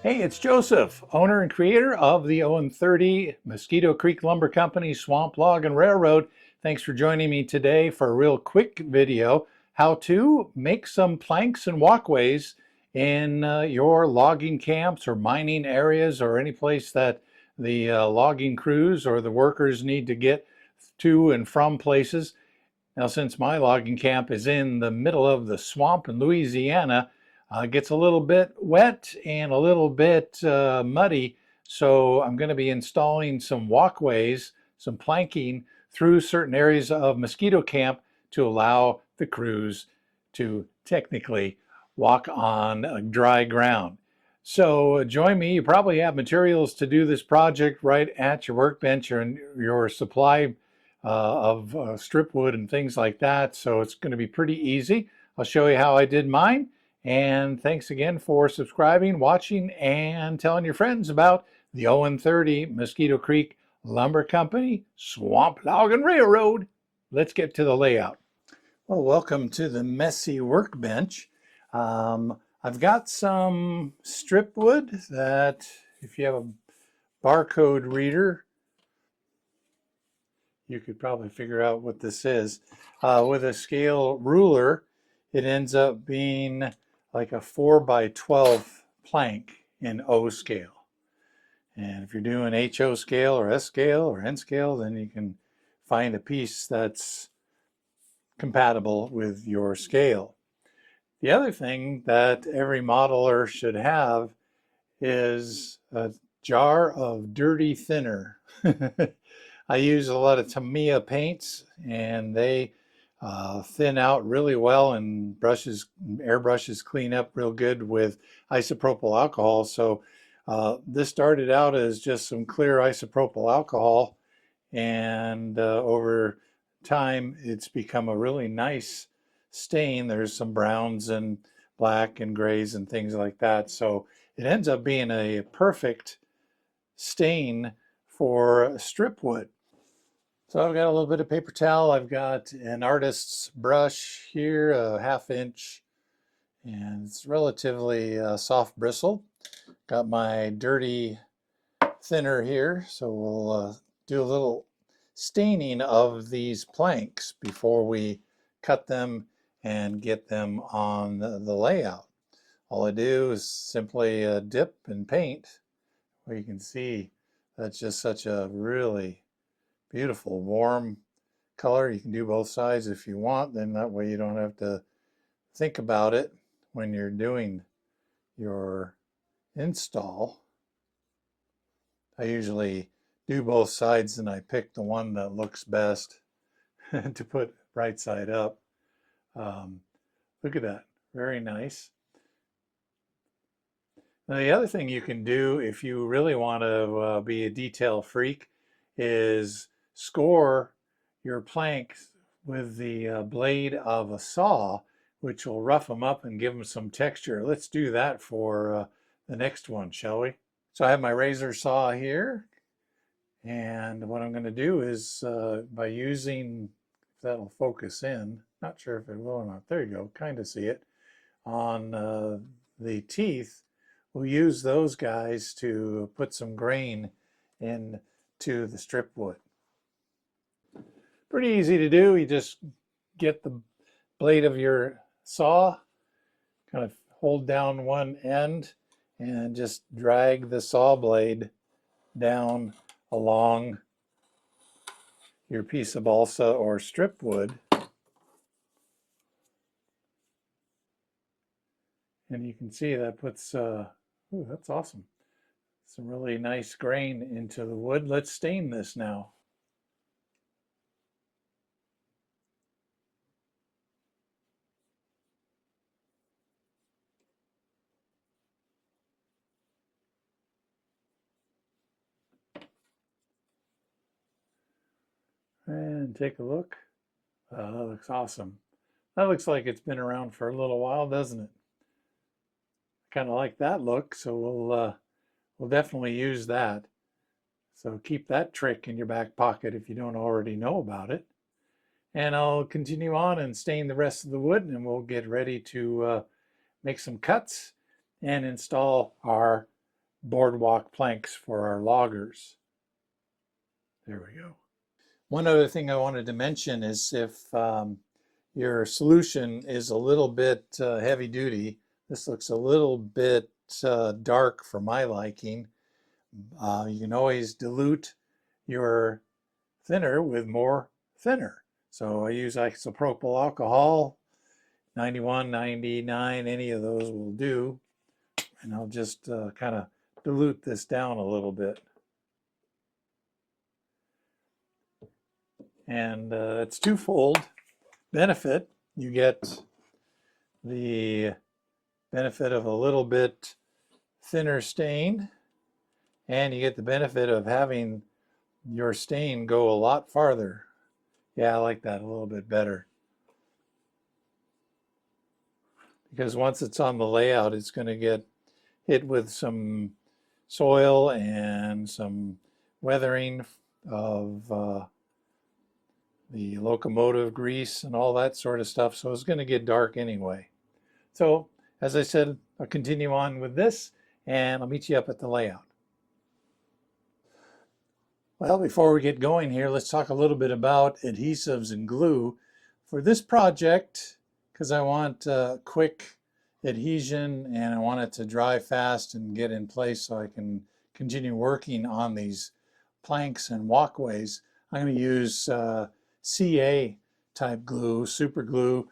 Hey, it's Joseph, owner and creator of the On30 Mosquito Creek Lumber Company, Swamp Log and Railroad. Thanks for joining me today for a real quick video, how to make some planks and walkways in your logging camps or mining areas or any place that the logging crews or the workers need to get to and from places. Now, since my logging camp is in the middle of the swamp in Louisiana, it gets a little bit wet and a little bit muddy, so I'm going to be installing some walkways, some planking through certain areas of Mosquito Camp to allow the crews to technically walk on dry ground. So join me. You probably have materials to do this project right at your workbench or in your supply of stripwood and things like that. So it's going to be pretty easy. I'll show you how I did mine. And thanks again for subscribing, watching, and telling your friends about the On30 Mosquito Creek Lumber Company, Swamp Log and Railroad. Let's get to the layout. Well, welcome to the messy workbench. I've got some stripwood that, if you have a barcode reader, you could probably figure out what this is. With a scale ruler, it ends up being like a 4x12 plank in O scale. And if you're doing HO scale or S scale or N scale, then you can find a piece that's compatible with your scale. The other thing that every modeler should have is a jar of dirty thinner. I use a lot of Tamiya paints, and they thin out really well, and airbrushes clean up real good with isopropyl alcohol. So this started out as just some clear isopropyl alcohol, and over time it's become a really nice stain. There's some browns and black and grays and things like that. So it ends up being a perfect stain for stripwood. So I've got a little bit of paper towel. I've got an artist's brush here, a 1/2 inch, and it's relatively soft bristle. Got my dirty thinner here, so we'll do a little staining of these planks before we cut them and get them on the layout. All I do is simply dip and paint. Where you can see that's just such a really beautiful warm color. You can do both sides if you want, then that way you don't have to think about it when you're doing your install. I usually do both sides and I pick the one that looks best to put right side up. Look at that, very nice. Now, the other thing you can do if you really want to be a detail freak is score your planks with the blade of a saw, which will rough them up and give them some texture. Let's do that for the next one, shall we? So I have my razor saw here, and what I'm going to do is by using, if that'll focus in, not sure if it will or not, there you go, kind of see it, on the teeth, we'll use those guys to put some grain into the stripwood. Pretty easy to do. You just get the blade of your saw, kind of hold down one end and just drag the saw blade down along your piece of balsa or stripwood. And you can see that puts, ooh, that's awesome, some really nice grain into the wood. Let's stain this now. And take a look. That looks awesome. That looks like it's been around for a little while, doesn't it? Kind of like that look, so we'll definitely use that. So keep that trick in your back pocket if you don't already know about it. And I'll continue on and stain the rest of the wood, and we'll get ready to make some cuts and install our boardwalk planks for our loggers. There we go. One other thing I wanted to mention is if your solution is a little bit heavy duty, this looks a little bit dark for my liking, you can always dilute your thinner with more thinner. So I use isopropyl alcohol, 91, 99, any of those will do. And I'll just kind of dilute this down a little bit. And it's twofold benefit. You get the benefit of a little bit thinner stain, and you get the benefit of having your stain go a lot farther. Yeah, I like that a little bit better. Because once it's on the layout, it's going to get hit with some soil and some weathering of the locomotive grease and all that sort of stuff. So it's going to get dark anyway. So as I said, I'll continue on with this and I'll meet you up at the layout. Well, before we get going here, let's talk a little bit about adhesives and glue. For this project, because I want quick adhesion and I want it to dry fast and get in place so I can continue working on these planks and walkways, I'm going to use CA type glue, super glue.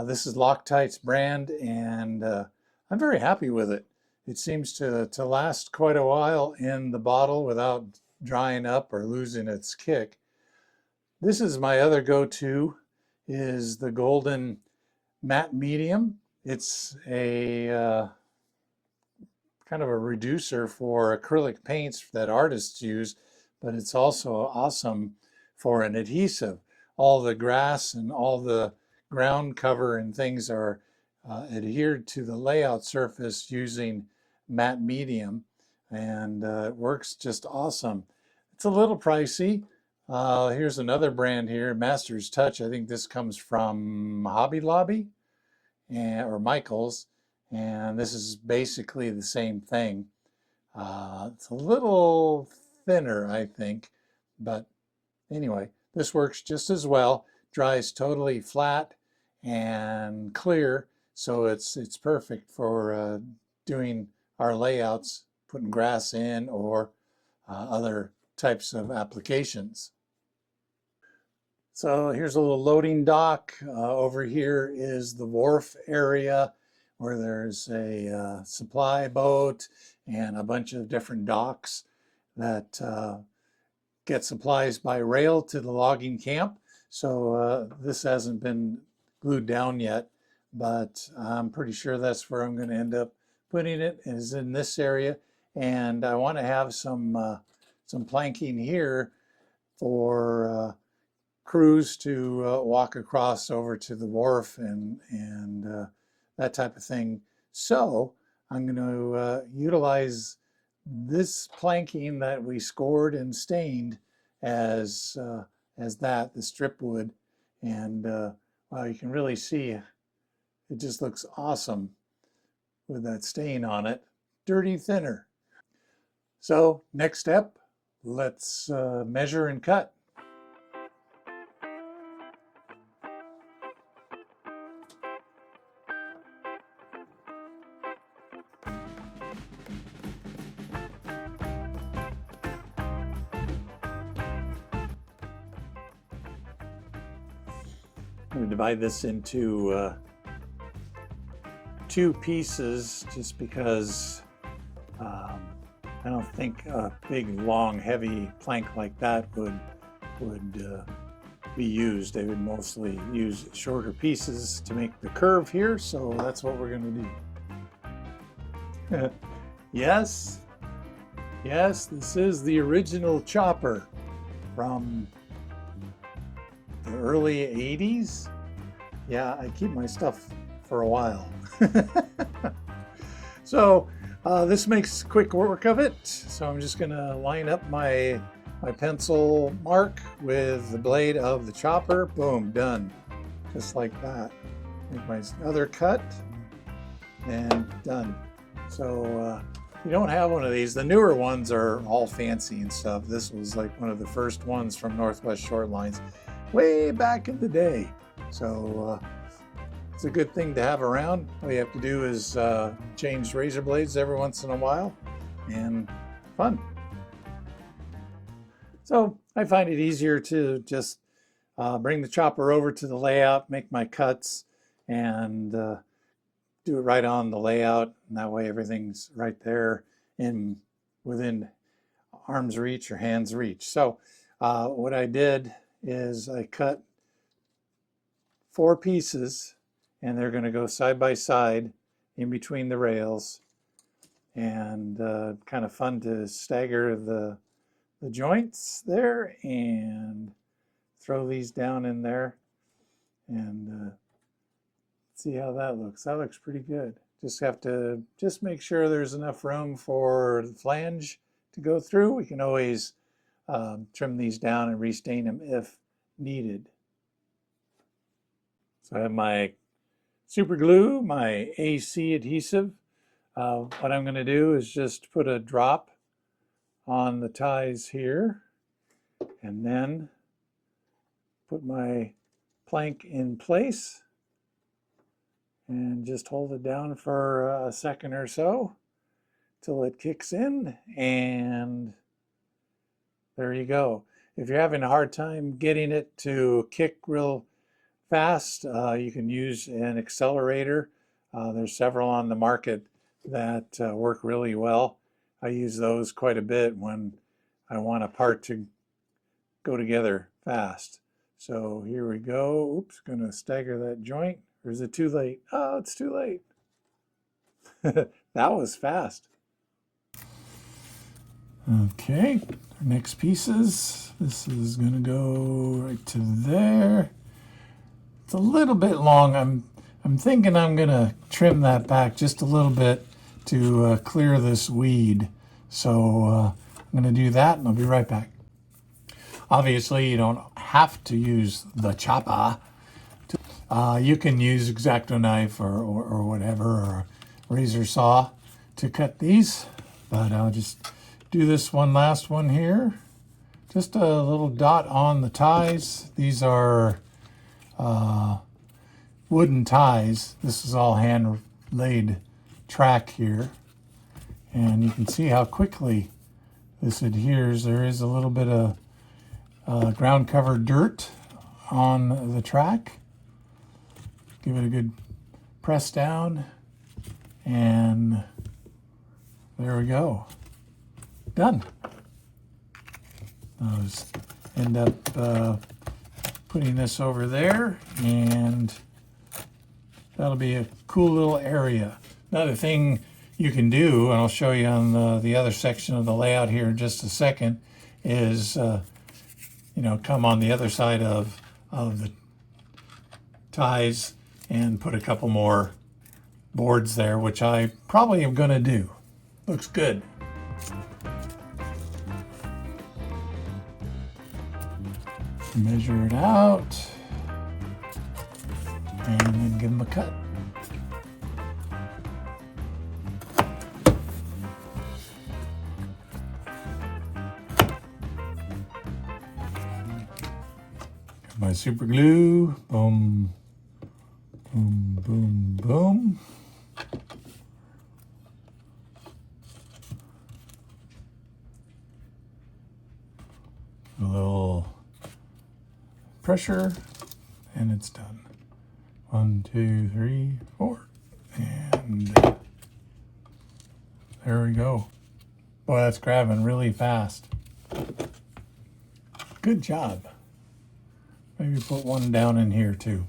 This is Loctite's brand, and I'm very happy with it. It seems to last quite a while in the bottle without drying up or losing its kick. This is my other go-to, is the golden matte medium. It's a kind of a reducer for acrylic paints that artists use, but it's also awesome for an adhesive. All the grass and all the ground cover and things are adhered to the layout surface using matte medium, and it works just awesome. It's a little pricey. Here's another brand here, Master's Touch. I think this comes from Hobby Lobby or Michael's, and this is basically the same thing. It's a little thinner, I think, but anyway, this works just as well. Dries totally flat and clear, so it's perfect for doing our layouts, putting grass in or other types of applications. So here's a little loading dock. Over here is the wharf area where there's a supply boat and a bunch of different docks that get supplies by rail to the logging camp. So this hasn't been glued down yet, but I'm pretty sure that's where I'm going to end up putting it, is in this area. And I want to have some planking here for crews to walk across over to the wharf and that type of thing. So I'm going to utilize this planking that we scored and stained as the stripwood, and well, you can really see it just looks awesome with that stain on it. Dirty thinner. So next step, let's measure and cut. I'm going to divide this into two pieces just because I don't think a big, long, heavy plank like that would be used. They would mostly use shorter pieces to make the curve here, so that's what we're going to do. Yes, this is the original chopper from the early 80s. Yeah, I keep my stuff for a while. So This makes quick work of it. So I'm just gonna line up my pencil mark with the blade of the chopper. Boom, done. Just like that. Make my other cut and done. So you don't have one of these. The newer ones are all fancy and stuff. This was like one of the first ones from Northwest Short Lines way back in the day. So it's a good thing to have around. All you have to do is change razor blades every once in a while, and fun. So I find it easier to just bring the chopper over to the layout, make my cuts, and do it right on the layout. And that way everything's right there within arm's reach or hand's reach. So what I did is I cut 4 pieces, and they're going to go side by side in between the rails, and kind of fun to stagger the joints there and throw these down in there and see how that looks. That looks pretty good. Just have to make sure there's enough room for the flange to go through. We can always trim these down and restain them if needed. So I have my super glue, my AC adhesive. What I'm going to do is just put a drop on the ties here, and then put my plank in place and just hold it down for a second or so till it kicks in, and there you go. If you're having a hard time getting it to kick real fast, you can use an accelerator. There's several on the market that work really well. I use those quite a bit when I want a part to go together fast. So here we go. Oops, gonna stagger that joint. Or is it too late? Oh, it's too late. That was fast. Okay, our next pieces. This is gonna go right to there. It's a little bit long. I'm thinking I'm gonna trim that back just a little bit to clear this weed. So I'm gonna do that, and I'll be right back. Obviously, you don't have to use the chopper. You can use X-Acto knife or whatever, or a razor saw to cut these, but I'll just do this last one here. Just a little dot on the ties. These are wooden ties. This is all hand laid track here, and you can see how quickly this adheres. There is a little bit of ground cover dirt on the track. Give it a good press down, and there we go. Done. I'll just end up putting this over there, and that'll be a cool little area. Another thing you can do, and I'll show you on the other section of the layout here in just a second, is come on the other side of the ties and put a couple more boards there, which I probably am going to do. Looks good. Measure it out and then give them a cut. Got my super glue. Boom, boom, boom, boom. A little pressure, and it's done. 1, 2, 3, 4, and there we go. Boy, that's grabbing really fast. Good job. Maybe put one down in here too.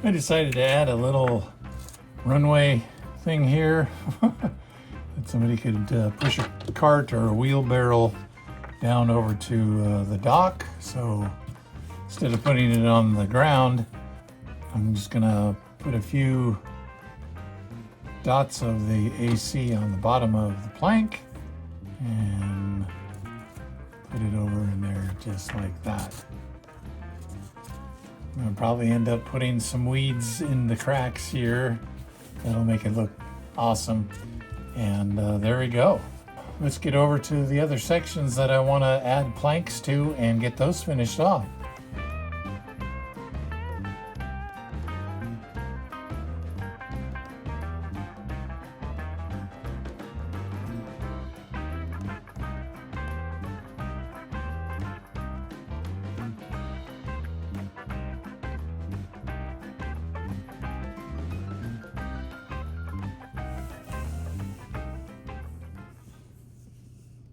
I decided to add a little runway thing here that somebody could push a cart or a wheelbarrow down over to the dock. So instead of putting it on the ground, I'm just gonna put a few dots of the AC on the bottom of the plank and put it over in there just like that. I'm gonna probably end up putting some weeds in the cracks here. That'll make it look awesome. And there we go. Let's get over to the other sections that I want to add planks to and get those finished off.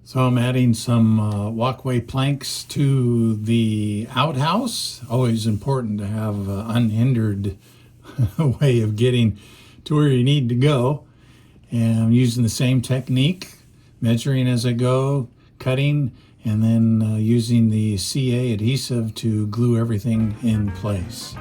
So I'm adding some walkway planks to the outhouse. Always important to have an unhindered way of getting to where you need to go. And I'm using the same technique, measuring as I go, cutting, and then using the CA adhesive to glue everything in place.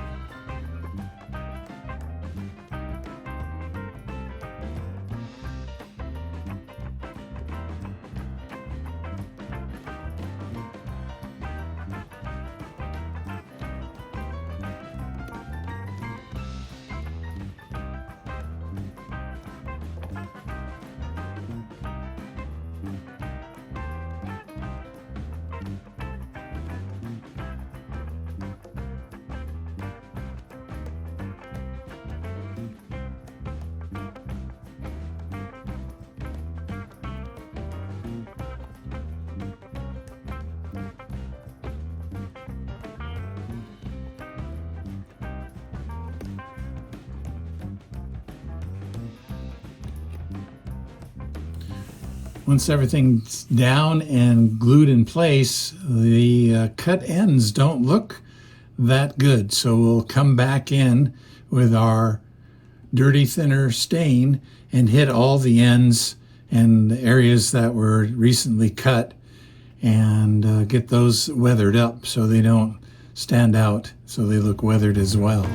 Once everything's down and glued in place, the cut ends don't look that good. So we'll come back in with our dirty thinner stain and hit all the ends and the areas that were recently cut and get those weathered up so they don't stand out, so they look weathered as well.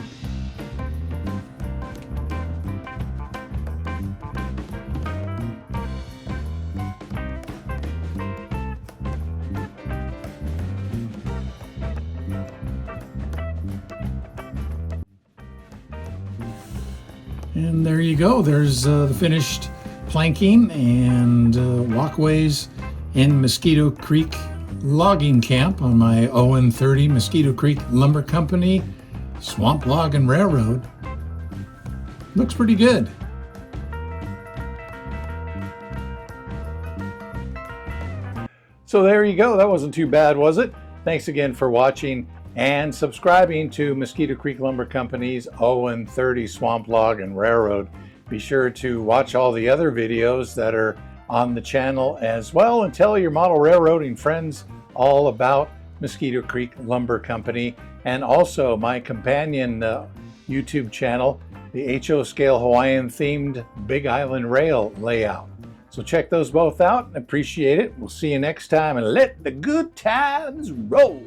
And there you go. There's the finished planking and walkways in Mosquito Creek logging camp on my On30 Mosquito Creek Lumber Company swamp log and railroad. Looks pretty good. So there you go. That wasn't too bad, was it? Thanks again for watching and subscribing to Mosquito Creek Lumber Company's On30 Swamp Log and Railroad. Be sure to watch all the other videos that are on the channel as well, and tell your model railroading friends all about Mosquito Creek Lumber Company, and also my companion YouTube channel, the HO Scale Hawaiian themed Big Island Rail layout. So check those both out. Appreciate it. We'll see you next time, and let the good times roll.